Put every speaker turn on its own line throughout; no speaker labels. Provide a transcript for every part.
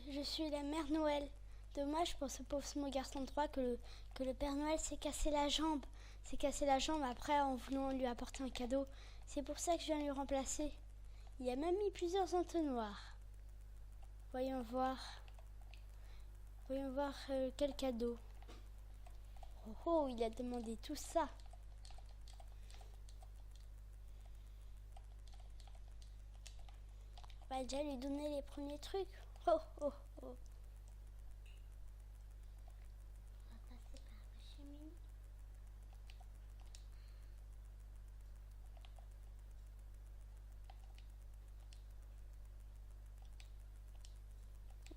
Je suis la mère Noël. Dommage pour ce pauvre small garçon de 3 que le Père Noël s'est cassé la jambe. S'est cassé la jambe après en voulant lui apporter un cadeau. C'est pour ça que je viens lui remplacer. Il a même mis plusieurs entonnoirs. Voyons voir. Voyons voir quel cadeau. Oh oh, il a demandé tout ça. On va déjà lui donner les premiers trucs. Oh oh oh.
On va passer par la cheminée.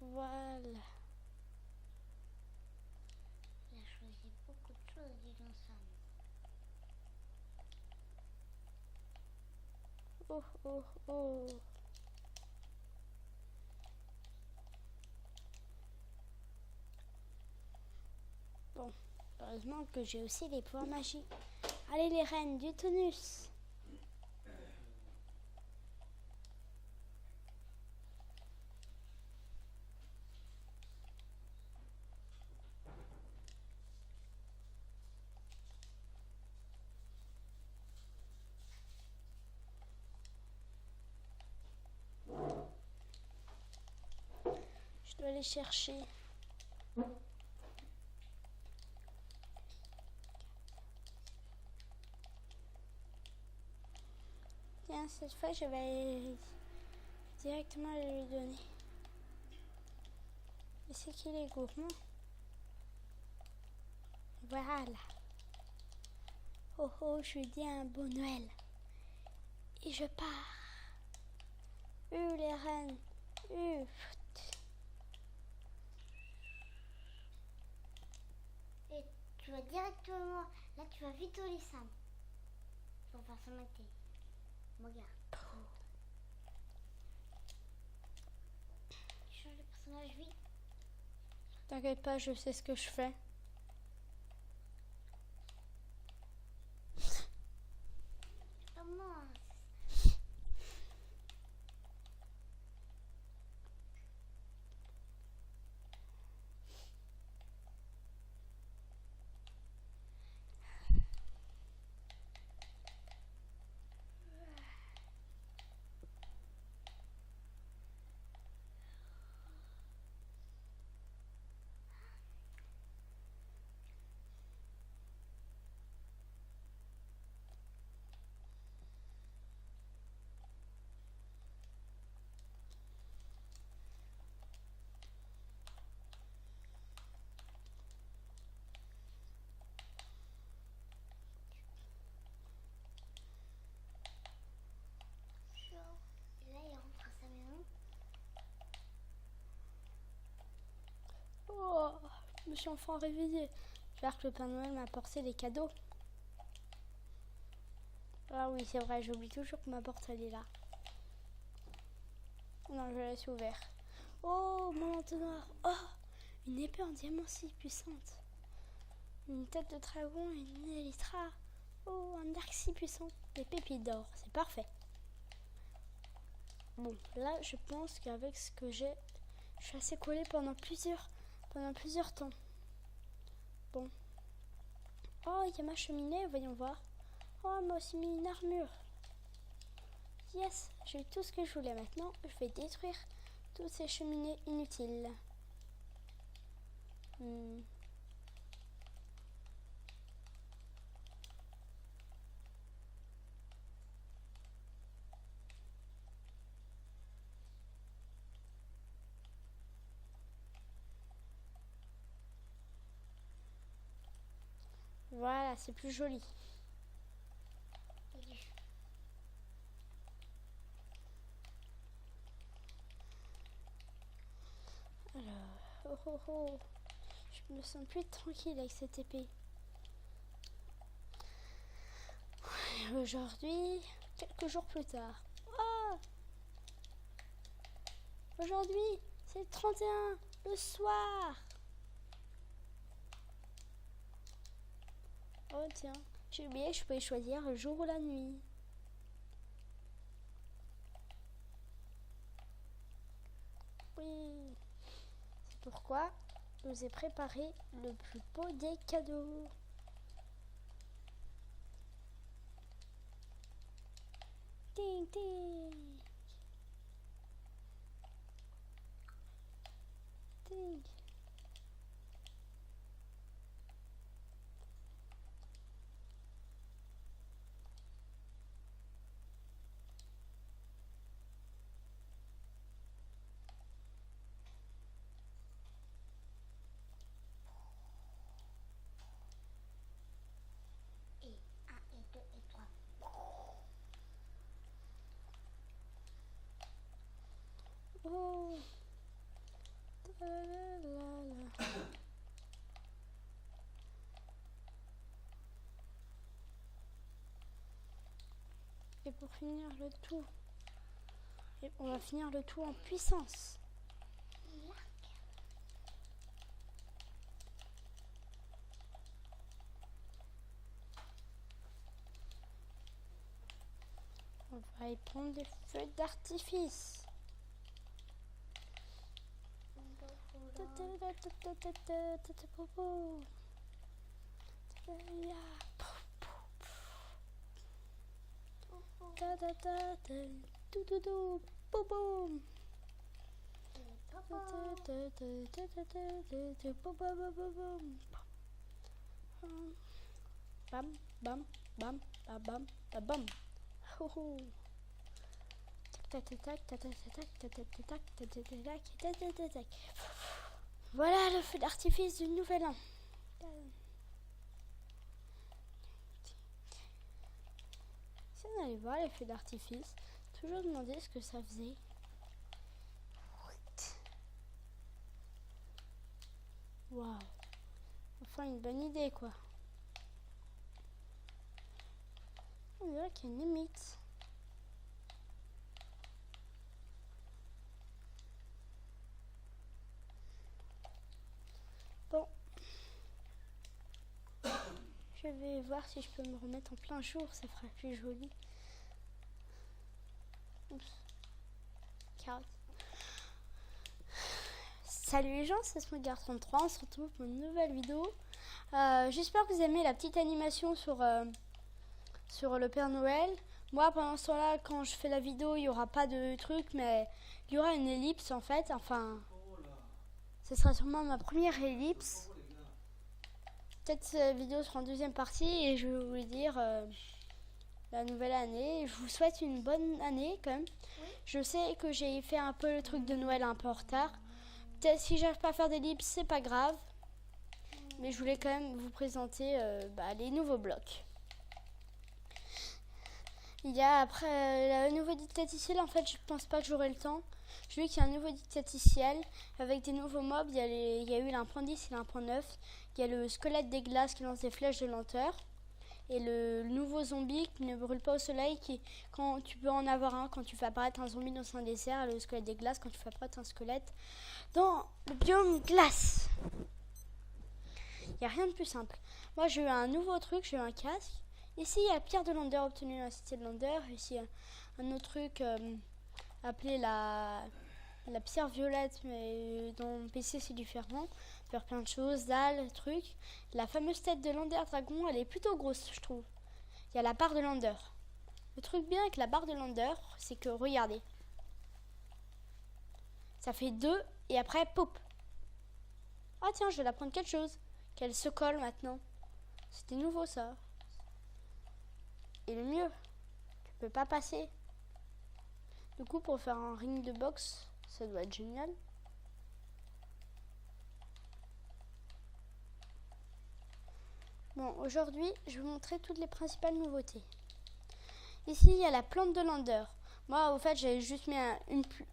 Voilà.
Il a choisi beaucoup de choses, dis donc Sam.
Oh oh oh. Bon, heureusement que j'ai aussi les pouvoirs magiques. Allez les reines du tonus. Je dois aller chercher. Tiens, cette fois, je vais directement lui donner. Mais c'est qu'il est gourmand. Voilà. Oh oh, je lui dis un bon Noël. Et je pars. Les reines.
Et tu vas directement, là tu vas vite au lit Sam. Pour faire son maté. Regarde. Tu changes de personnage vite.
T'inquiète pas, je sais ce que je fais.
Comment? Et là il rentre à sa maison.
Oh, je me suis enfin réveillée. J'espère que le Père Noël m'a apporté les cadeaux. Ah oui, c'est vrai, j'oublie toujours que ma porte elle est là. Non, je la laisse ouverte. Oh, mon entonnoir. Oh, une épée en diamant si puissante. Une tête de dragon et une élytra. Oh, un arc si puissant. Des pépites d'or, c'est parfait. Bon, là, je pense qu'avec ce que j'ai, je suis assez collée pendant plusieurs temps. Bon. Oh, il y a ma cheminée, voyons voir. Oh, elle m'a aussi mis une armure. Yes, j'ai eu tout ce que je voulais maintenant. Je vais détruire toutes ces cheminées inutiles. Voilà, c'est plus joli. Alors, oh oh oh, je me sens plus tranquille avec cette épée. Et aujourd'hui, quelques jours plus tard. Oh, aujourd'hui, c'est le 31, le soir. Oh tiens, j'ai oublié que je pouvais choisir le jour ou la nuit. Oui. pourquoi je vous ai préparé le plus beau des cadeaux. Ting ting. Ting.
Et 1, et 2, et 3.
Oh. La, la, la, la. Et pour finir le tout, et on va finir le tout en puissance. On va y prendre des feux d'artifice. Bam, bam, bam, bam, bam, bam, bam. Voilà le feu d'artifice du nouvel an. Si on allait voir les feux d'artifice, toujours demander ce que ça faisait. Waouh. Enfin une bonne idée quoi. On dirait qu'il y a une limite. Bon. Je vais voir si je peux me remettre en plein jour, ça fera plus joli. Oups. Carotte. Salut les gens, c'est Smogart33, on se retrouve pour une nouvelle vidéo. J'espère que vous aimez la petite animation sur le Père Noël. Moi pendant ce temps-là, quand je fais la vidéo, il n'y aura pas de truc, mais il y aura une ellipse en fait. Enfin, ce sera sûrement ma première ellipse. Peut-être cette vidéo sera en deuxième partie et je vais vous dire la nouvelle année. Je vous souhaite une bonne année quand même. Oui. Je sais que j'ai fait un peu le truc de Noël un peu en retard. Peut-être si j'arrive pas à faire d'ellipse, c'est pas grave. Mais je voulais quand même vous présenter les nouveaux blocs. Il y a après le nouveau dictaticiel, en fait je pense pas que j'aurai le temps. J'ai vu qu'il y a un nouveau dictaticiel avec des nouveaux mobs. Il y a eu l'1.10 et l'1.9. Il y a le squelette des glaces qui lance des flèches de lenteur. Et le nouveau zombie qui ne brûle pas au soleil, quand tu peux en avoir un quand tu fais apparaître un zombie dans un désert. Et le squelette des glaces quand tu fais apparaître un squelette dans le biome glace. Il n'y a rien de plus simple. Moi j'ai eu un nouveau truc, j'ai eu un casque. Ici, il y a Pierre de Lander obtenu dans la cité de Lander. Ici, un autre truc appelé la pierre violette, mais dans le PC, c'est différent. Faire plein de choses, dalles, trucs. La fameuse tête de Lander dragon, elle est plutôt grosse, je trouve. Il y a la barre de Lander. Le truc bien avec la barre de Lander, c'est que, regardez. Ça fait 2 et après, pop. Ah tiens, je vais l'apprendre quelque chose. Qu'elle se colle maintenant. C'était nouveau, ça. Et le mieux, tu peux pas passer. Du coup, pour faire un ring de boxe, ça doit être génial. Bon, aujourd'hui, je vais vous montrer toutes les principales nouveautés. Ici, il y a la plante de Lander. Moi, au fait, j'avais juste mis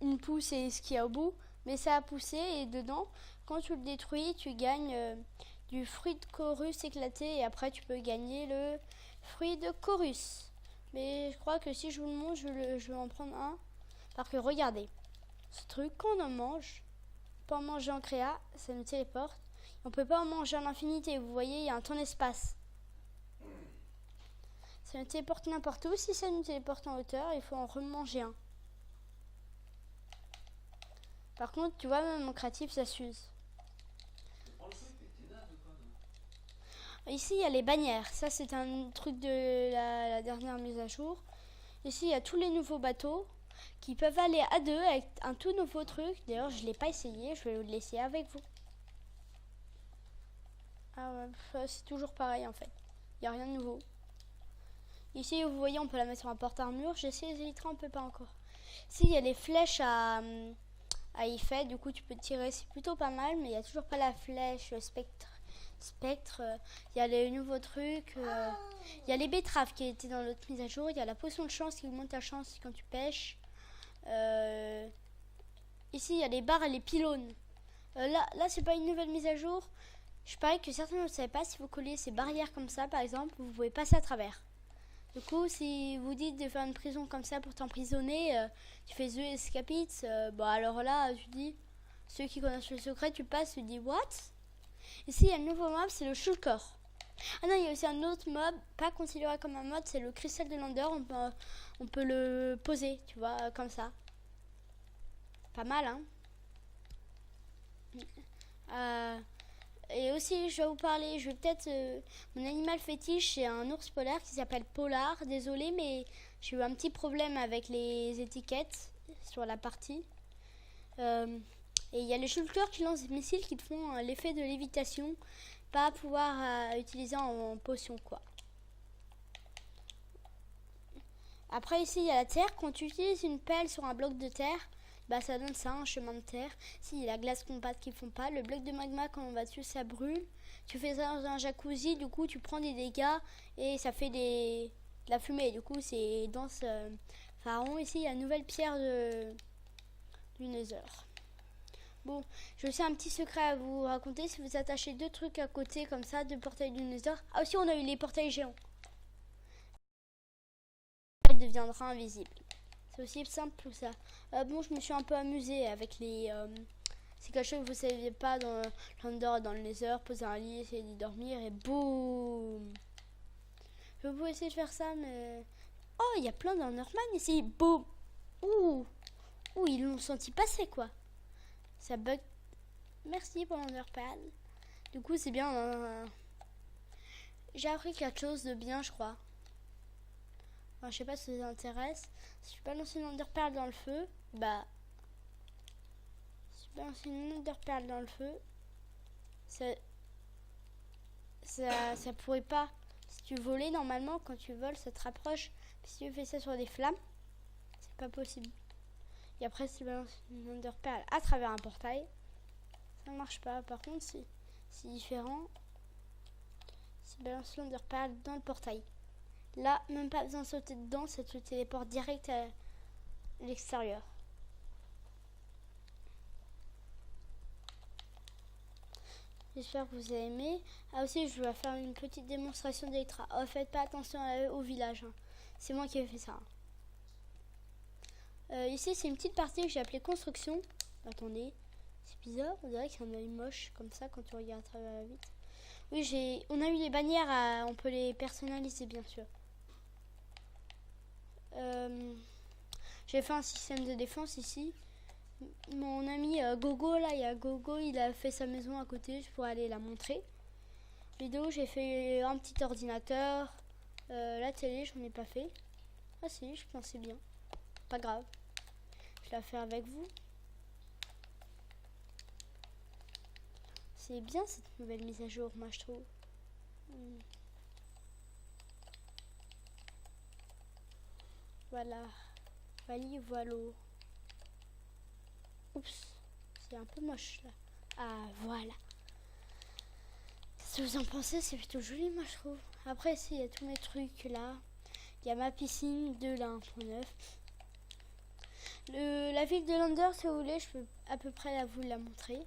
une pousse et ce qu'il y a au bout. Mais ça a poussé et dedans, quand tu le détruis, tu gagnes du fruit de chorus éclaté. Et après, tu peux gagner le fruit de chorus. Mais je crois que si je vous le montre, je vais en prendre un. Parce que regardez, ce truc, quand on en mange, on peut en manger en créa, ça nous téléporte. On peut pas en manger en infinité, vous voyez, il y a un temps d'espace. Ça nous téléporte n'importe où. Si ça nous téléporte en hauteur, il faut en remanger un. Par contre, tu vois, même en créatif, ça s'use. Ici, il y a les bannières. Ça, c'est un truc de la dernière mise à jour. Ici, il y a tous les nouveaux bateaux qui peuvent aller à deux avec un tout nouveau truc. D'ailleurs, je ne l'ai pas essayé. Je vais le laisser avec vous. Ah ouais, c'est toujours pareil en fait. Il n'y a rien de nouveau. Ici, vous voyez, on peut la mettre sur un porte-armure. J'ai essayé les élytres, on peut pas encore. Ici, il y a les flèches à effet. Du coup, tu peux tirer. C'est plutôt pas mal, mais il n'y a toujours pas la flèche spectre. Il y a les nouveaux trucs. Il y a les betteraves qui étaient dans l'autre mise à jour. Il y a la potion de chance qui augmente ta chance quand tu pêches. Ici, il y a les barres et les pylônes. Là, c'est pas une nouvelle mise à jour. Je parie que certains ne savent pas, si vous collez ces barrières comme ça, par exemple, vous pouvez passer à travers. Du coup, si vous dites de faire une prison comme ça pour t'emprisonner, tu fais The Escapists, alors là, tu dis, ceux qui connaissent le secret, tu passes, tu dis what? Ici, il y a le nouveau mob, c'est le Shulker. Ah non, il y a aussi un autre mob, pas considéré comme un mod, c'est le Cristal de Lander. On peut le poser, tu vois, comme ça. Pas mal, hein? Et aussi, je vais vous parler, mon animal fétiche, c'est un ours polaire qui s'appelle Polar. Désolée, mais j'ai eu un petit problème avec les étiquettes sur la partie. Et il y a les shulkers qui lancent des missiles qui te font l'effet de lévitation. Pas à pouvoir utiliser en potion, quoi. Après, ici, il y a la terre. Quand tu utilises une pelle sur un bloc de terre, ça donne ça, un chemin de terre. Si, il y a la glace compacte qui ne fond pas. Le bloc de magma, quand on va dessus, ça brûle. Tu fais ça dans un jacuzzi, du coup, tu prends des dégâts et ça fait de la fumée. Du coup, c'est dense pharaon. Ici, il y a une nouvelle pierre du Nether. Bon, j'ai aussi un petit secret à vous raconter. Si vous attachez deux trucs à côté, comme ça, deux portails du Nether. Ah, aussi, on a eu les portails géants. Elle deviendra invisible. C'est aussi simple que ça. Bon, je me suis un peu amusée avec les... c'est quelque chose que vous ne saviez pas dans l'Under, dans le Nether. Poser un lit, essayer d'y dormir et boum. Je peux essayer de faire ça, mais... Oh, il y a plein d'Enderman ici. Boum. Ouh, ils l'ont senti passer, quoi. Ça bug. Merci pour l'Enderpearl. Du coup, c'est bien... J'ai appris quelque chose de bien, je crois. Enfin, je sais pas si ça vous intéresse. Si je balance une Enderpearl dans le feu, si je balance une Enderpearl dans le feu, ça pourrait pas. Si tu volais, normalement, quand tu voles, ça te rapproche. Puis si tu fais ça sur des flammes, c'est pas possible. Et après, si tu balances une Enderpearl à travers un portail, ça ne marche pas. Par contre, c'est différent. Si tu balances l'Enderpearl dans le portail, là, même pas besoin de sauter dedans, ça te téléporte direct à l'extérieur. J'espère que vous avez aimé. Ah aussi, je vais faire une petite démonstration d'Elytra. Oh, faites pas attention au village. Hein. C'est moi qui ai fait ça. Ici, c'est une petite partie que j'ai appelée construction. Attendez, c'est bizarre. On dirait qu'il y a un œil moche comme ça quand tu regardes à travers la vitre. Oui, on a eu les bannières. On peut les personnaliser, bien sûr. J'ai fait un système de défense ici. Mon ami Gogo, là, il y a Gogo, il a fait sa maison à côté, je pourrais aller la montrer. Vidéo, j'ai fait un petit ordinateur. La télé, j'en ai pas fait. Ah si, je pensais bien. Pas grave. Je la fais avec vous. C'est bien cette nouvelle mise à jour, moi je trouve. Voilà. Voilà. Oups, c'est un peu moche là. Ah, voilà. Qu'est-ce que vous en pensez? C'est plutôt joli, moi je trouve. Après, ici, il y a tous mes trucs là. Il y a ma piscine de la 1.9. La ville de Lander, si vous voulez, je peux à peu près vous la montrer.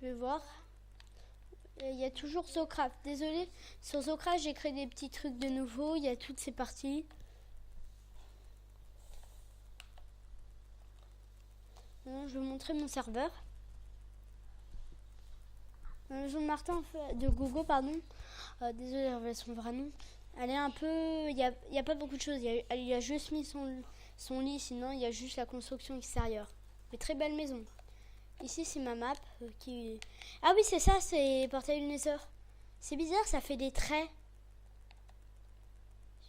Je vais voir. Il y a toujours Zocraft. Désolée, sur Zocraft, j'ai créé des petits trucs de nouveau. Il y a toutes ces parties. Bon, je vais vous montrer mon serveur. La maison de Martin, de Gogo, pardon. Désolée, j'ai révélé son vrai nom. Elle est un peu... Il y a pas beaucoup de choses. Il a juste mis son lit, sinon il y a juste la construction extérieure. Mais très belle maison. Ici, c'est ma map qui... Ah oui, c'est ça, c'est Portail du Nether. C'est bizarre, ça fait des traits.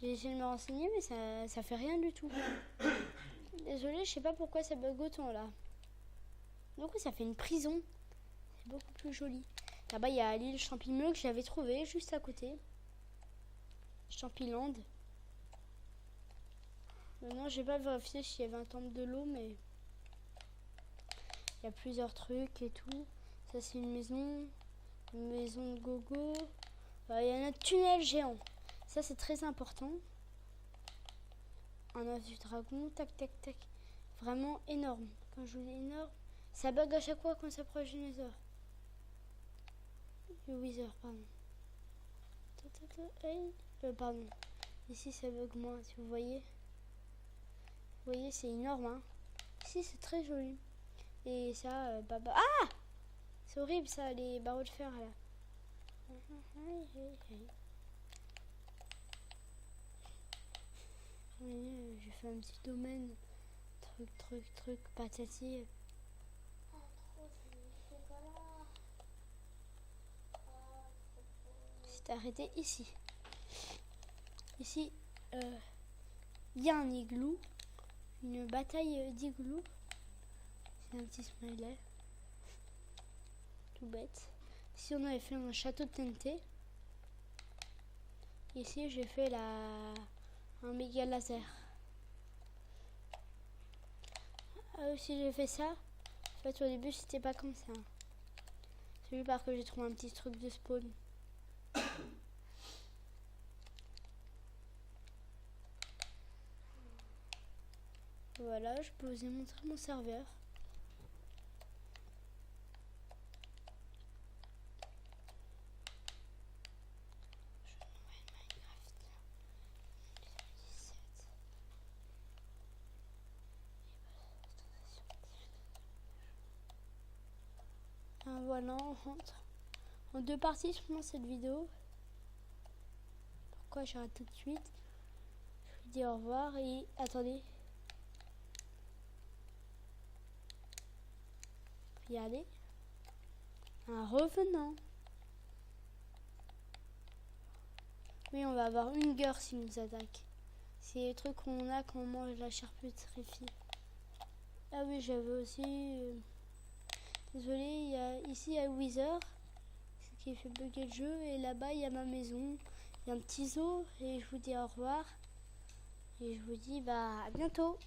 J'ai essayé de me renseigner, mais ça fait rien du tout. Désolée, je sais pas pourquoi ça bug autant là. Du coup, ça fait une prison. C'est beaucoup plus joli. Là-bas, il y a l'île Champignon que j'avais trouvé juste à côté. Champiland. Maintenant, j'ai pas vérifié s'il y avait un temple de l'eau, mais il y a plusieurs trucs et tout. Ça, c'est une maison de Gogo. Il y a un tunnel géant. Ça, c'est très important. Un œuf du dragon. Tac, tac, tac. Vraiment énorme. Quand je vous dis énorme, ça bug à chaque fois qu'on s'approche du Nether. Du Wither, pardon. Pardon. Ici, ça bug moins, si vous voyez. Vous voyez, c'est énorme, hein. Ici, c'est très joli. Et ça, Ah! C'est horrible, ça, les barreaux de fer, là. Oui, j'ai fait un petit domaine. Truc, patati. C'est arrêté ici. Ici, il y a un igloo. Une bataille d'igloo. C'est un petit smiley. Tout bête. Ici, on avait fait un château de TNT. Ici, j'ai fait un méga laser. Ah, aussi, j'ai fait ça. En fait, au début, c'était pas comme ça. C'est juste parce que j'ai trouvé un petit truc de spawn. Voilà, je peux vous montrer mon serveur. Voilà, on rentre en deux parties sur cette vidéo. Pourquoi j'arrête tout de suite? Je vous dis au revoir et attendez. Regardez. Un revenant. Oui, on va avoir une gueule s'il nous attaque. C'est le truc qu'on a quand on mange la charcuterie. Ah oui, j'avais aussi... Désolée, ici il y a Wither, ce qui fait bugger le jeu. Et là-bas, il y a ma maison. Il y a un petit zoo. Et je vous dis au revoir. Et je vous dis à bientôt.